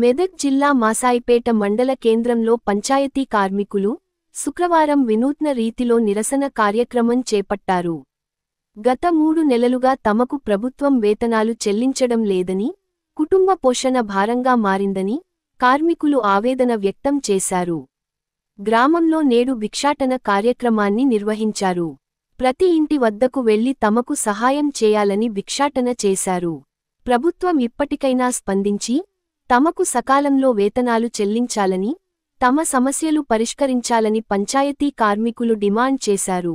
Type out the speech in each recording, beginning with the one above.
మెదక్ జిల్లా మాసాయిపేట మండల కేంద్రంలో పంచాయతీ కార్మికులు శుక్రవారం వినూత్న రీతిలో నిరసన కార్యక్రమం చేపట్టారు. గత 3 నెలలుగా తమకు ప్రభుత్వం వేతనాలు చెల్లించడం లేదని, కుటుంబ పోషణ భారంగా మారిందని కార్మికులు ఆవేదన వ్యక్తం చేశారు. గ్రామంలో నేడు భిక్షాటన కార్యక్రమాన్ని నిర్వహించారు. ప్రతి ఇంటి వద్దకు వెళ్లి తమకు సహాయం చేయాలని భిక్షాటన చేశారు. ప్రభుత్వం ఇప్పటికైనా స్పందించి తమకు సకాలంలో వేతనాలు చెల్లించాలని, తమ సమస్యలు పరిష్కరించాలని పంచాయతీ కార్మికులు డిమాండ్ చేశారు.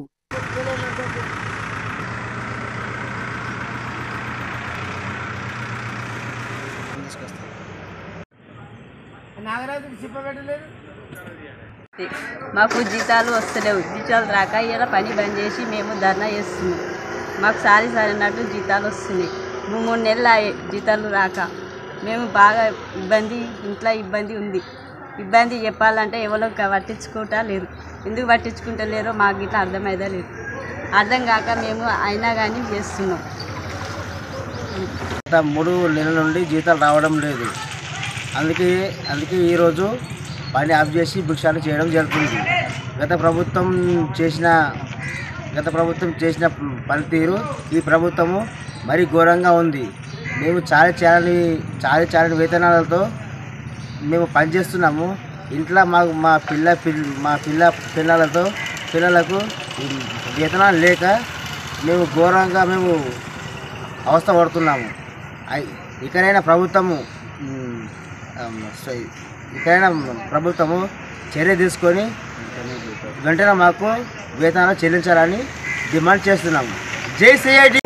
మాకు జీతాలు వస్తలేవు. జీతాలు రాక ఇలా పని బంద్ చేసి మేము ధర్నా చేస్తున్నాం. మాకు సారి అన్నట్టు జీతాలు వస్తున్నాయి. 3 నెలలు జీతాలు రాక మేము బాగా ఇంట్లో ఇబ్బంది ఉంది. ఇబ్బంది చెప్పాలంటే ఎవరో పట్టించుకుంటా లేరు. ఎందుకు పట్టించుకుంటలేరో మాకు ఇట్లా అర్థమైతే లేదు. అర్థం కాక మేము అయినా కానీ చేస్తున్నాం. గత 3 నెలల నుండి జీతాలు రావడం లేదు. అందుకే ఈరోజు పని ఆఫ్ చేసి భిక్షాటన చేయడం జరుగుతుంది. గత ప్రభుత్వం చేసిన పనితీరు ఈ ప్రభుత్వము మరీ ఘోరంగా ఉంది. మేము చాలని వేతనాలతో మేము పనిచేస్తున్నాము. ఇంట్లో మా పిల్లలకు వేతనాలు లేక మేము ఘోరంగా అవస్థ పడుతున్నాము. ఇకనైనా ప్రభుత్వము చర్య తీసుకొని వెంటనే మాకు వేతనాలు చెల్లించాలని డిమాండ్ చేస్తున్నాము. జై సిఐటి.